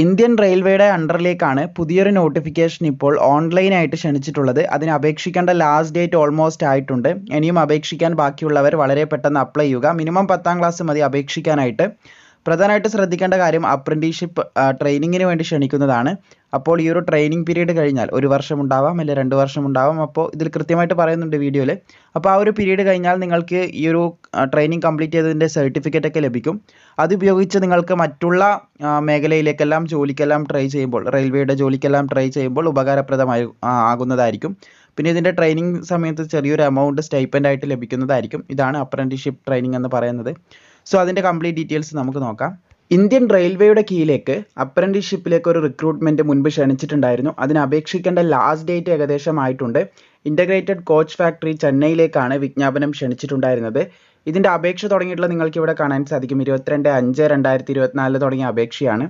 Indian റെയിൽവേയുടെ അണ്ടറിലേക്കാണ് പുതിയൊരു notification ഇപ്പോൾ ഓൺലൈനായിട്ട് ക്ഷണിച്ചിട്ടുള്ളത്. അതിന് അപേക്ഷിക്കേണ്ട ലാസ്റ്റ് ഡേറ്റ് ഓൾമോസ്റ്റ് ആയിട്ടുണ്ട്. ഇനിയും അപേക്ഷിക്കാൻ ബാക്കിയുള്ളവർ വളരെ പെട്ടെന്ന് അപ്ലൈ ചെയ്യുക. മിനിമം 10ാം ക്ലാസ് മതി അപേക്ഷിക്കാനായിട്ട്. പ്രധാനമായിട്ട് ശ്രദ്ധിക്കേണ്ട കാര്യം അപ്രന്റീസ്ഷിപ്പ് ട്രെയിനിങ്ങിന് വേണ്ടി ക്ഷണിക്കുന്നതാണ്. അപ്പോൾ ഈ ഒരു ട്രെയിനിങ് പീരീഡ് കഴിഞ്ഞാൽ 1 വർഷം ഉണ്ടാവാം, അല്ലെങ്കിൽ 2 വർഷം ഉണ്ടാവാം. അപ്പോൾ ഇതിൽ കൃത്യമായിട്ട് പറയുന്നുണ്ട് വീഡിയോയിൽ. അപ്പോൾ ആ ഒരു പീരീഡ് കഴിഞ്ഞാൽ നിങ്ങൾക്ക് ഈ ഒരു ട്രെയിനിങ് കംപ്ലീറ്റ് ചെയ്തതിൻ്റെ സർട്ടിഫിക്കറ്റ് ഒക്കെ ലഭിക്കും. അതുപയോഗിച്ച് നിങ്ങൾക്ക് മറ്റുള്ള മേഖലയിലേക്കെല്ലാം ജോലിക്കെല്ലാം ട്രൈ ചെയ്യുമ്പോൾ, റെയിൽവേയുടെ ജോലിക്കെല്ലാം ട്രൈ ചെയ്യുമ്പോൾ ഉപകാരപ്രദമായി ആകുന്നതായിരിക്കും. പിന്നെ ഇതിൻ്റെ ട്രെയിനിങ് സമയത്ത് ചെറിയൊരു എമൗണ്ട് സ്റ്റൈപ്പൻ്റ് ആയിട്ട് ലഭിക്കുന്നതായിരിക്കും. ഇതാണ് അപ്രന്റീസ്ഷിപ്പ് ട്രെയിനിങ് എന്ന് പറയുന്നത്. സോ അതിൻ്റെ കംപ്ലീറ്റ് ഡീറ്റെയിൽസ് നമുക്ക് നോക്കാം. ഇന്ത്യൻ റെയിൽവേയുടെ കീഴിലേക്ക് അപ്രന്റീസ്ഷിപ്പിലേക്ക് ഒരു റിക്രൂട്ട്മെൻറ്റ് മുൻപ് ക്ഷണിച്ചിട്ടുണ്ടായിരുന്നു. അതിന് അപേക്ഷിക്കേണ്ട ലാസ്റ്റ് ഡേറ്റ് ഏകദേശം ആയിട്ടുണ്ട്. ഇൻ്റഗ്രേറ്റഡ് കോച്ച് ഫാക്ടറി ചെന്നൈയിലേക്കാണ് വിജ്ഞാപനം ക്ഷണിച്ചിട്ടുണ്ടായിരുന്നത്. ഇതിൻ്റെ അപേക്ഷ തുടങ്ങിയിട്ടുള്ള നിങ്ങൾക്ക് ഇവിടെ കാണാൻ സാധിക്കും. 22/5/2024 തുടങ്ങിയ അപേക്ഷയാണ്.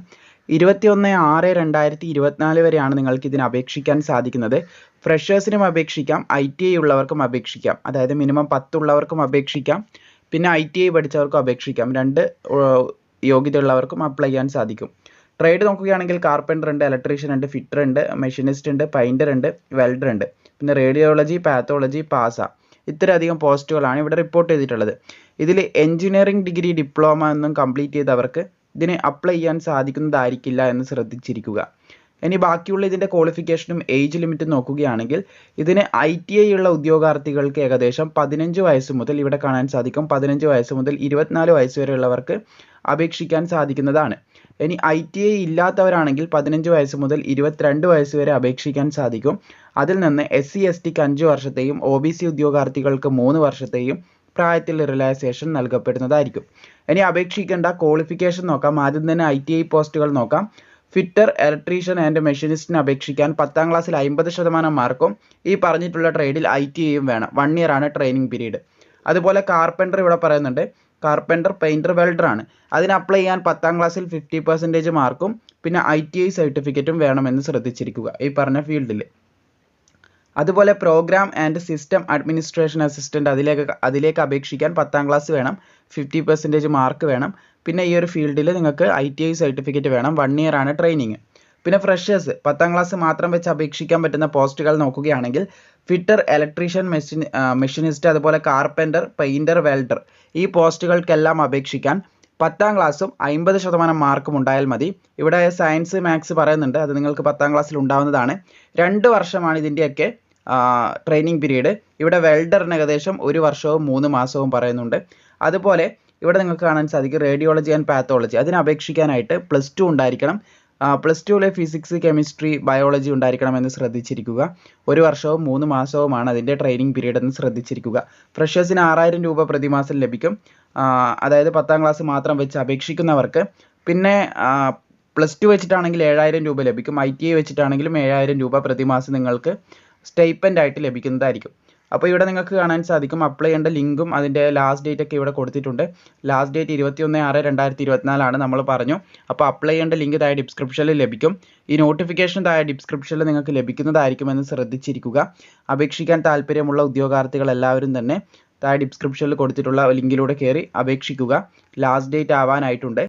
21/6/2024 വരെയാണ് നിങ്ങൾക്ക് ഇതിന് അപേക്ഷിക്കാൻ സാധിക്കുന്നത്. ഫ്രഷേഴ്സിനും അപേക്ഷിക്കാം, ITI ഉള്ളവർക്കും അപേക്ഷിക്കാം. അതായത് മിനിമം 10 ഉള്ളവർക്കും അപേക്ഷിക്കാം, പിന്നെ ITI പഠിച്ചവർക്കും അപേക്ഷിക്കാം. 2 യോഗ്യതയുള്ളവർക്കും അപ്ലൈ ചെയ്യാൻ സാധിക്കും. ട്രേഡ് നോക്കുകയാണെങ്കിൽ കാർപ്പൻ്റർ ഉണ്ട്, ഇലക്ട്രീഷ്യൻ ഉണ്ട്, ഫിറ്റർ ഉണ്ട്, മെഷീനിസ്റ്റ് ഉണ്ട്, പെയിൻറ്റർ ഉണ്ട്, വെൽഡർ ഉണ്ട്, പിന്നെ റേഡിയോളജി, പാത്തോളജി, പാസ, ഇത്രയധികം പോസ്റ്റുകളാണ് ഇവിടെ റിപ്പോർട്ട് ചെയ്തിട്ടുള്ളത്. ഇതിൽ എഞ്ചിനീയറിംഗ് ഡിഗ്രി, ഡിപ്ലോമ ഒന്നും കംപ്ലീറ്റ് ചെയ്തവർക്ക് ഇതിന് അപ്ലൈ ചെയ്യാൻ സാധിക്കുന്നതായിരിക്കില്ല എന്ന് ശ്രദ്ധിച്ചിരിക്കുക. ഇനി ബാക്കിയുള്ള ഇതിൻ്റെ ക്വാളിഫിക്കേഷനും ഏജ് ലിമിറ്റും നോക്കുകയാണെങ്കിൽ ഇതിന് ITI ഉള്ള ഉദ്യോഗാർത്ഥികൾക്ക് ഏകദേശം 15 വയസ്സ് മുതൽ ഇവിടെ കാണാൻ സാധിക്കും 15 വയസ്സ് മുതൽ 24 വയസ്സ് വരെയുള്ളവർക്ക് അപേക്ഷിക്കാൻ സാധിക്കുന്നതാണ്. ഇനി ITI ഇല്ലാത്തവരാണെങ്കിൽ 15 വയസ്സ് മുതൽ 22 വയസ്സ് വരെ അപേക്ഷിക്കാൻ സാധിക്കും. അതിൽ നിന്ന് SC STക്ക് 5 വർഷത്തെയും OBC ഉദ്യോഗാർത്ഥികൾക്ക് 3 വർഷത്തെയും പ്രായത്തിൽ റിലാക്സേഷൻ നൽകപ്പെടുന്നതായിരിക്കും. ഇനി അപേക്ഷിക്കേണ്ട ക്വാളിഫിക്കേഷൻ നോക്കാം. ആദ്യം തന്നെ ITI പോസ്റ്റുകൾ നോക്കാം. ഫിറ്റർ, ഇലക്ട്രീഷ്യൻ ആൻഡ് മെഷീനിസ്റ്റിന് അപേക്ഷിക്കാൻ 10ാം ക്ലാസ്സിൽ 50% മാർക്കും ഈ പറഞ്ഞിട്ടുള്ള ട്രേഡിൽ ITIയും വേണം. 1 ഇയർ ആണ് ട്രെയിനിങ് പീരീഡ്. അതുപോലെ കാർപ്പൻ്റർ ഇവിടെ പറയുന്നുണ്ട്. കാർപ്പൻ്റർ, പെയിൻറ്റർ, വെൽഡർ ആണ്. അതിന് അപ്ലൈ ചെയ്യാൻ 10ാം ക്ലാസ്സിൽ 50% മാർക്കും പിന്നെ ITI സർട്ടിഫിക്കറ്റും വേണമെന്ന് ശ്രദ്ധിച്ചിരിക്കുക ഈ പറഞ്ഞ ഫീൽഡിൽ. അതുപോലെ program and system administration assistant അതിലേക്ക് അപേക്ഷിക്കാൻ 10ാം ക്ലാസ് വേണം, 50% മാർക്ക് വേണം. പിന്നെ ഈ ഒരു ഫീൽഡിൽ നിങ്ങൾക്ക് ITI സർട്ടിഫിക്കറ്റ് വേണം. 1 ഇയർ ആണ് ട്രെയിനിങ്. പിന്നെ ഫ്രഷേഴ്സ് 10ാം ക്ലാസ് മാത്രം വെച്ച് അപേക്ഷിക്കാൻ പറ്റുന്ന പോസ്റ്റുകൾ നോക്കുകയാണെങ്കിൽ ഫിറ്റർ, ഇലക്ട്രീഷ്യൻ, മെഷീനിസ്റ്റ്, അതുപോലെ കാർപ്പൻ്റർ, പെയിൻറ്റർ, വെൽഡർ ഈ പോസ്റ്റുകൾക്കെല്ലാം അപേക്ഷിക്കാൻ 10ാം ക്ലാസ്സും 50% മാർക്കും ഉണ്ടായാൽ മതി. ഇവിടെ സയൻസ്, മാത്സ് പറയുന്നുണ്ട്. അത് നിങ്ങൾക്ക് 10ാം ക്ലാസ്സിൽ ഉണ്ടാവുന്നതാണ്. 2 വർഷമാണ് ഇതിൻ്റെയൊക്കെ ട്രെയിനിങ് പീരീഡ്. ഇവിടെ വെൽഡറിന് ഏകദേശം 1 വർഷവും 3 മാസവും പറയുന്നുണ്ട്. അതുപോലെ ഇവിടെ നിങ്ങൾക്ക് കാണാൻ സാധിക്കും റേഡിയോളജി ആൻഡ് പാത്തോളജി. അതിന് അപേക്ഷിക്കാനായിട്ട് +2 ഉണ്ടായിരിക്കണം. +2ൽ ഫിസിക്സ്, കെമിസ്ട്രി, ബയോളജി ഉണ്ടായിരിക്കണമെന്ന് ശ്രദ്ധിച്ചിരിക്കുക. 1 വർഷവും 3 മാസവുമാണ് അതിൻ്റെ ട്രെയിനിങ് പീരീഡ് എന്ന് ശ്രദ്ധിച്ചിരിക്കുക. ഫ്രഷേഴ്സിന് 6000 രൂപ പ്രതിമാസം ലഭിക്കും. അതായത് 10ാം ക്ലാസ് മാത്രം വെച്ച് അപേക്ഷിക്കുന്നവർക്ക്. പിന്നെ +2 വെച്ചിട്ടാണെങ്കിൽ 7000 രൂപ ലഭിക്കും. ITI വെച്ചിട്ടാണെങ്കിലും 7000 രൂപ പ്രതിമാസം നിങ്ങൾക്ക് സ്റ്റൈപ്പൻ്റ് ആയിട്ട് ലഭിക്കുന്നതായിരിക്കും. അപ്പോൾ ഇവിടെ നിങ്ങൾക്ക് കാണാൻ സാധിക്കും അപ്ലൈ ചെയ്യേണ്ട ലിങ്കും അതിൻ്റെ ലാസ്റ്റ് ഡേറ്റ് ഒക്കെ ഇവിടെ കൊടുത്തിട്ടുണ്ട്. ലാസ്റ്റ് ഡേറ്റ് 21/6/2024 ആണ് നമ്മൾ പറഞ്ഞു. അപ്പോൾ അപ്ലൈ ചെയ്യേണ്ട ലിങ്ക് താഴെ ഡിസ്ക്രിപ്ഷനിൽ ലഭിക്കും. ഈ നോട്ടിഫിക്കേഷൻ താഴെ ഡിസ്ക്രിപ്ഷനിൽ നിങ്ങൾക്ക് ലഭിക്കുന്നതായിരിക്കുമെന്ന് ശ്രദ്ധിച്ചിരിക്കുക. അപേക്ഷിക്കാൻ താല്പര്യമുള്ള ഉദ്യോഗാർത്ഥികൾ എല്ലാവരും തന്നെ താഴെ ഡിസ്ക്രിപ്ഷനിൽ കൊടുത്തിട്ടുള്ള ലിങ്കിലൂടെ കയറി അപേക്ഷിക്കുക. Last date ആവാനായിട്ടുണ്ട്.